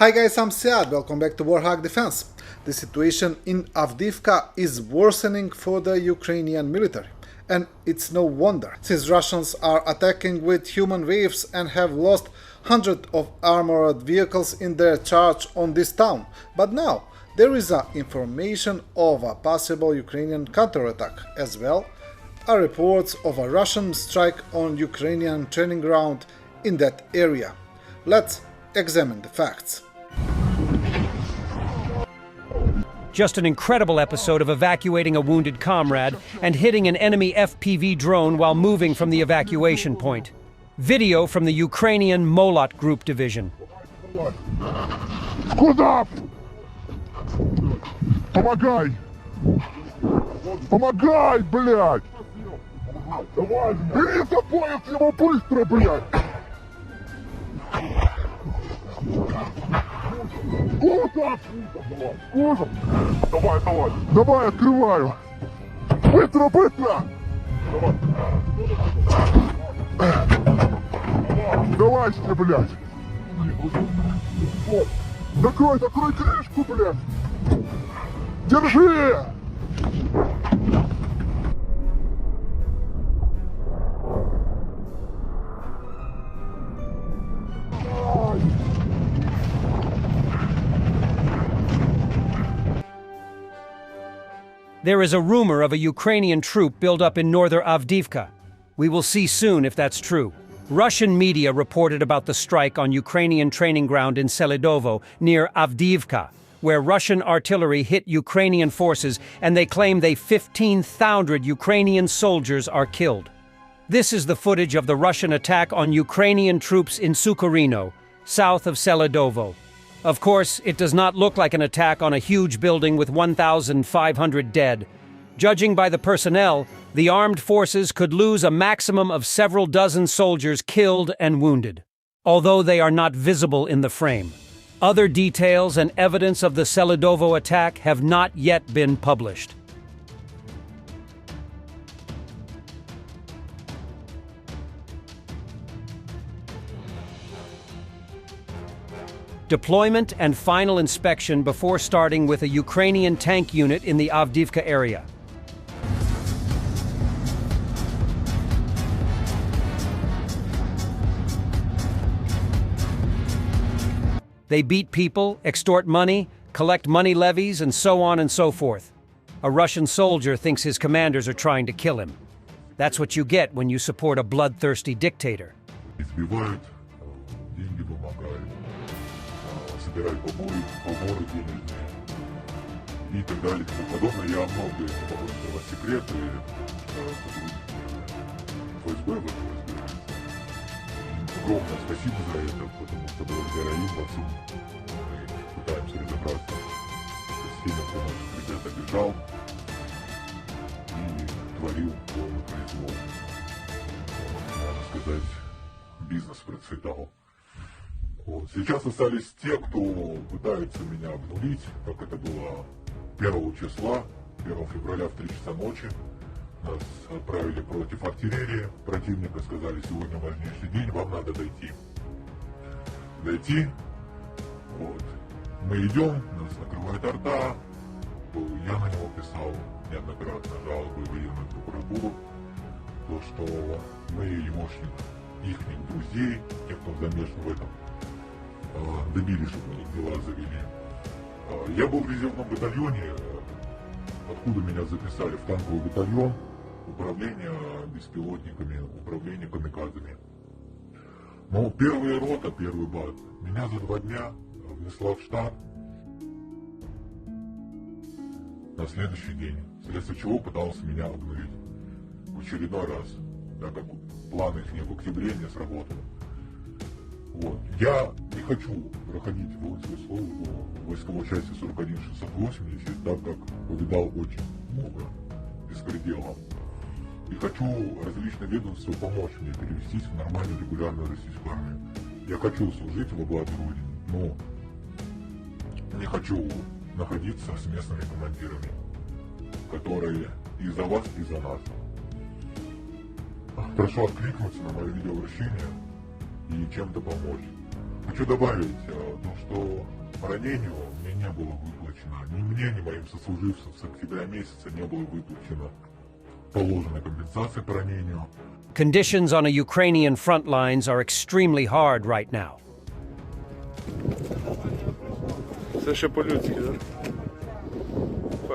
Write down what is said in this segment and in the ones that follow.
Hi guys, I'm Siad, welcome back to Warthog Defense. The situation in Avdiivka is worsening for the Ukrainian military. And it's no wonder, since Russians are attacking with human waves and have lost hundreds of armored vehicles in their charge on this town. But now, there is information of a possible Ukrainian counterattack as well. Are reports of a Russian strike on Ukrainian training ground in that area. Let's examine the facts. Just an incredible episode of evacuating a wounded comrade and hitting an enemy FPV drone while moving from the evacuation point. Video from the Ukrainian Molot Group Division. Куда? Помогай! Помогай, блядь! Давай, бери за пояс его быстро, блядь! Куда? Куда? Давай, давай! Давай, открываю! Быстро, быстро! Давай, блядь! Закрой, закрой крышку, блядь! Держи! There is a rumor of a Ukrainian troop buildup in northern Avdiivka. We will see soon if that's true. Russian media reported about the strike on Ukrainian training ground in Seledovo near Avdiivka, where Russian artillery hit Ukrainian forces, and they claim 15,000 Ukrainian soldiers are killed. This is the footage of the Russian attack on Ukrainian troops in Sukorino, south of Seledovo. Of course, it does not look like an attack on a huge building with 1,500 dead. Judging by the personnel, the armed forces could lose a maximum of several dozen soldiers killed and wounded, although they are not visible in the frame. Other details and evidence of the Seledovo attack have not yet been published. Deployment and final inspection before starting with a Ukrainian tank unit in the Avdiivka area. They beat people, extort money, collect money levies, and so on and so forth. A Russian soldier thinks his commanders are trying to kill him. That's what you get when you support a bloodthirsty dictator. Собирать поборы денежные и так далее и тому подобное. Я многое не могу раскрывать секреты, ФСБ в этом разбирается. Огромное спасибо за это, потому что благодаря им во всем мы пытаемся разобраться с тем, кто наших ребят обижал и творил полный произвол. Можно сказать, бизнес процветал. Вот. Сейчас остались те, кто пытается меня обнулить, как это было 1 числа, 1 февраля в 3 часа ночи. Нас отправили против артиллерии противника, сказали, сегодня важнейший день, вам надо дойти. Вот. Мы идем, нас накрывает арта, я на него писал неоднократно жалобы в военную прокуратуру, то, что мы их друзей, тех, кто замешан в этом, добились, чтобы они дела завели. Я был в резервном батальоне, откуда меня записали в танковый батальон, управление беспилотниками, управление камикадзами. Но первая рота, первый бат, меня за 2 дня внесла в штаб на следующий день, вследствие чего пытался меня обнулить в очередной раз, так как план их в октябре не сработал. Вот. Я не хочу проходить воинскую службу в войсковой части 41-680, так как повидал очень много беспределов. И хочу различные ведомства помочь мне перевестись в нормальную регулярную российскую армию. Я хочу служить во благо Родины, но не хочу находиться с местными командирами, которые и за вас, и за нас. Прошу откликнуться на мое видеообращение и чем-то помочь. Хочу добавить то, что по ранению мне не было выплачено, ни мне, ни моим сослуживцам с октября месяца не было выплачено положенной компенсации по ранению. Conditions on a Ukrainian front lines are extremely hard right now. Це ще по-людськи, да?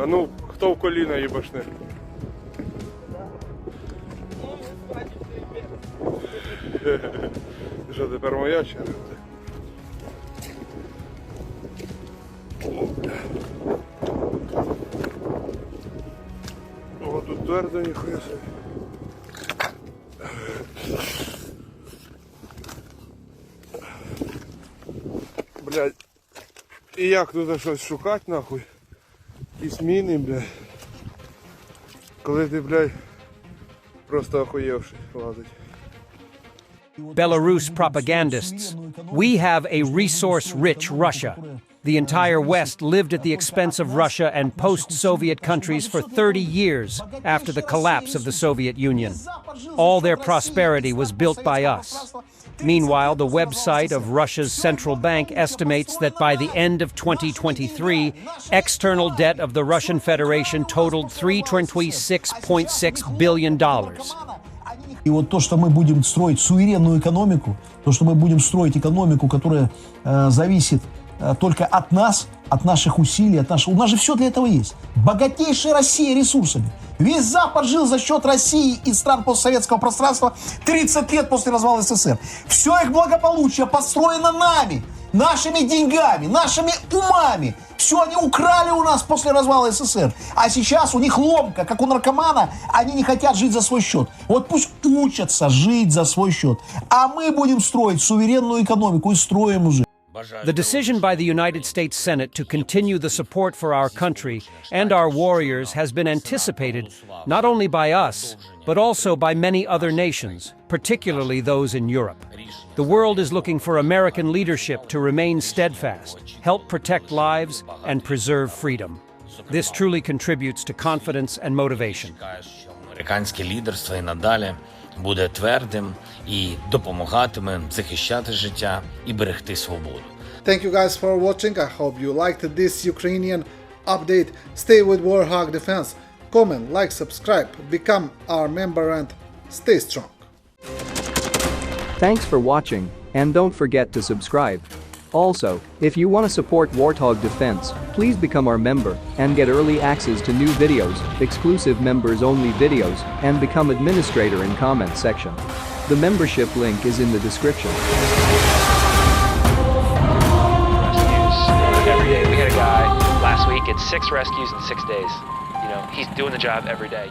А ну, хто в коліна їбашне? Що, тепер моя черга? О, тут твердо ніхуя собі. Блядь. І як тут щось шукати, нахуй? Якісь міни, блядь. Коли ти, блядь, просто охуєвший лазить. Belarus propagandists. We have a resource-rich Russia. The entire West lived at the expense of Russia and post-Soviet countries for 30 years after the collapse of the Soviet Union. All their prosperity was built by us. Meanwhile, the website of Russia's central bank estimates that by the end of 2023, external debt of the Russian Federation totaled $326.6 billion. И вот то, что мы будем строить суверенную экономику, то, что мы будем строить экономику, которая зависит только от нас, от наших усилий, от нашего... У нас же все для этого есть. Богатейшая Россия ресурсами. Весь Запад жил за счет России и стран постсоветского пространства 30 лет после развала СССР. Все их благополучие построено нами, нашими деньгами, нашими умами. Все они украли у нас после развала СССР. А сейчас у них ломка, как у наркомана, они не хотят жить за свой счет. Вот пусть учатся жить за свой счет. А мы будем строить суверенную экономику и строим уже. The decision by the United States Senate to continue the support for our country and our warriors has been anticipated not only by us, but also by many other nations, particularly those in Europe. The world is looking for American leadership to remain steadfast, help protect lives, and preserve freedom. This truly contributes to confidence and motivation. Американське лідерство і надалі буде твердим і допомагатиме захищати життя і берегти свободу. Thank you guys for watching. I hope you liked this Ukrainian update. Stay with Warthog Defense. Comment, like, subscribe, become our member and stay strong. Thanks for watching, and don't forget to subscribe. Also, if you want to support Warthog Defense, please become our member and get early access to new videos, exclusive members-only videos, and become administrator in comment section. The membership link is in the description. Every day. We had a guy last week at 6 rescues in 6 days. You know, he's doing the job every day.